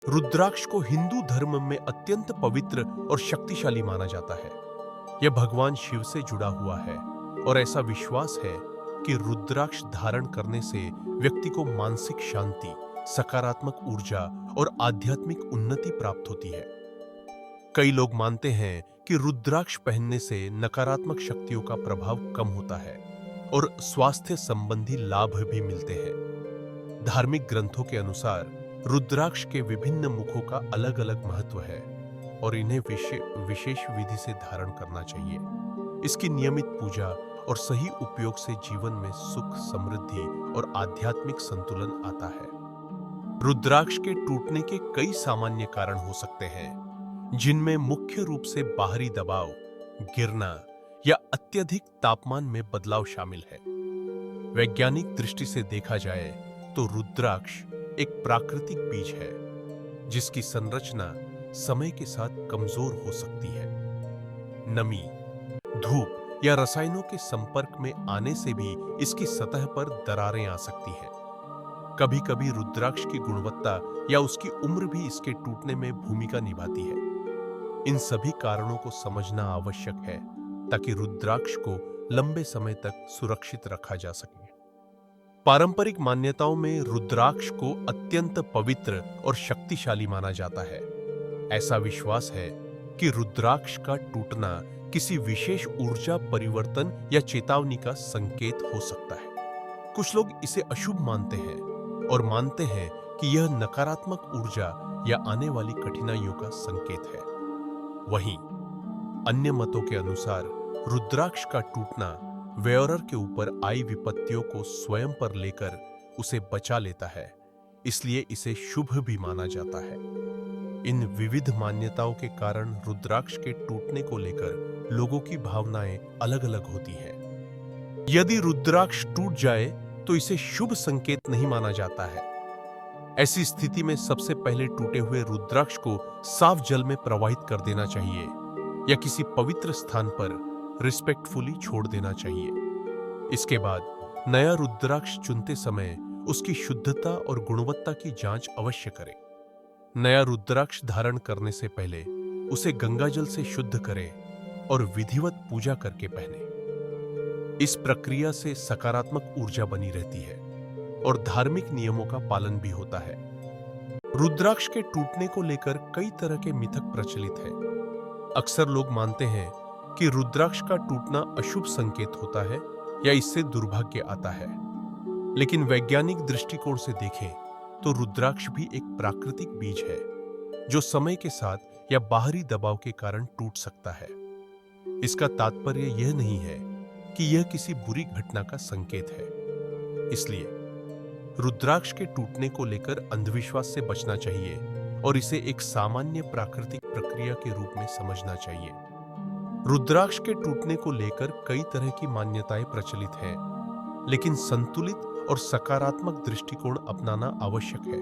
रुद्राक्ष को हिंदू धर्म में अत्यंत पवित्र और शक्तिशाली माना जाता है। यह भगवान शिव से जुड़ा हुआ है और ऐसा विश्वास है कि रुद्राक्ष धारण करने से व्यक्ति को मानसिक शांति, सकारात्मक ऊर्जा और आध्यात्मिक उन्नति प्राप्त होती है। कई लोग मानते हैं कि रुद्राक्ष पहनने से नकारात्मक शक्तियों का प्रभाव कम होता है और स्वास्थ्य संबंधी लाभ भी मिलते हैं। धार्मिक ग्रंथों के अनुसार रुद्राक्ष के विभिन्न मुखों का अलग अलग महत्व है और इन्हें विशेष विधि से धारण करना चाहिए। इसकी नियमित पूजा और सही उपयोग से जीवन में सुख, समृद्धि और आध्यात्मिक संतुलन आता है। रुद्राक्ष के टूटने के कई सामान्य कारण हो सकते हैं, जिनमें मुख्य रूप से बाहरी दबाव, गिरना या अत्यधिक तापमान में बदलाव शामिल है। वैज्ञानिक दृष्टि से देखा जाए तो रुद्राक्ष एक प्राकृतिक बीज है, जिसकी संरचना समय के साथ कमजोर हो सकती है। नमी, धूप या रसायनों के संपर्क में आने से भी इसकी सतह पर दरारें आ सकती हैं। कभी-कभी रुद्राक्ष की गुणवत्ता या उसकी उम्र भी इसके टूटने में भूमिका निभाती है। इन सभी कारणों को समझना आवश्यक है ताकि रुद्राक्ष को लंबे समय तक सुरक्षित रखा जा सके। पारंपरिक मान्यताओं में रुद्राक्ष को अत्यंत पवित्र और शक्तिशाली माना जाता है। ऐसा विश्वास है कि रुद्राक्ष का टूटना किसी विशेष ऊर्जा परिवर्तन या चेतावनी का संकेत हो सकता है। कुछ लोग इसे अशुभ मानते हैं और मानते हैं कि यह नकारात्मक ऊर्जा या आने वाली कठिनाइयों का संकेत है। वहीं अन्य मतों के अनुसार रुद्राक्ष का टूटना वेयरर के ऊपर आई विपत्तियों को स्वयं पर लेकर उसे बचा लेता है, इसलिए इसे शुभ भी माना जाता है। इन विविध मान्यताओं के कारण रुद्राक्ष के टूटने को लेकर लोगों की भावनाएं अलग-अलग होती हैं। यदि रुद्राक्ष टूट जाए तो इसे शुभ संकेत नहीं माना जाता है। ऐसी स्थिति में सबसे पहले टूटे हुए रुद्राक्ष को साफ जल में प्रवाहित कर देना चाहिए या किसी पवित्र स्थान पर रिस्पेक्टफुली छोड़ देना चाहिए। इसके बाद नया रुद्राक्ष चुनते समय उसकी शुद्धता और गुणवत्ता की जांच अवश्य करें। नया रुद्राक्ष धारण करने से पहले उसे गंगाजल से शुद्ध करें और विधिवत पूजा करके पहनें। इस प्रक्रिया से सकारात्मक ऊर्जा बनी रहती है और धार्मिक नियमों का पालन भी होता है। रुद्राक्ष के टूटने को लेकर कई तरह के मिथक प्रचलित हैं। अक्सर लोग मानते हैं कि रुद्राक्ष का टूटना अशुभ संकेत होता है या इससे दुर्भाग्य आता है। लेकिन वैज्ञानिक दृष्टिकोण से देखें तो रुद्राक्ष भी एक प्राकृतिक बीज है, जो समय के साथ या बाहरी दबाव के कारण टूट सकता है। इसका तात्पर्य यह नहीं है कि यह किसी बुरी घटना का संकेत है। इसलिए रुद्राक्ष के टूटने को लेकर अंधविश्वास से बचना चाहिए और इसे एक सामान्य प्राकृतिक प्रक्रिया के रूप में समझना चाहिए। रुद्राक्ष के टूटने को लेकर कई तरह की मान्यताएं प्रचलित हैं, लेकिन संतुलित और सकारात्मक दृष्टिकोण अपनाना आवश्यक है।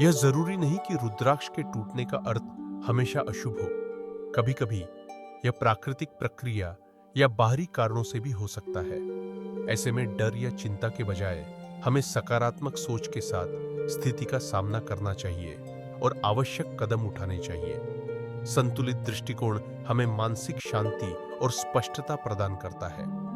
यह जरूरी नहीं कि रुद्राक्ष के टूटने का अर्थ हमेशा अशुभ हो। कभी-कभी यह प्राकृतिक प्रक्रिया या बाहरी कारणों से भी हो सकता है। ऐसे में डर या चिंता के बजाय हमें सकारात्मक सोच के साथ स्थिति का सामना करना चाहिए और आवश्यक कदम उठाने चाहिए। संतुलित दृष्टिकोण हमें मानसिक शांति और स्पष्टता प्रदान करता है।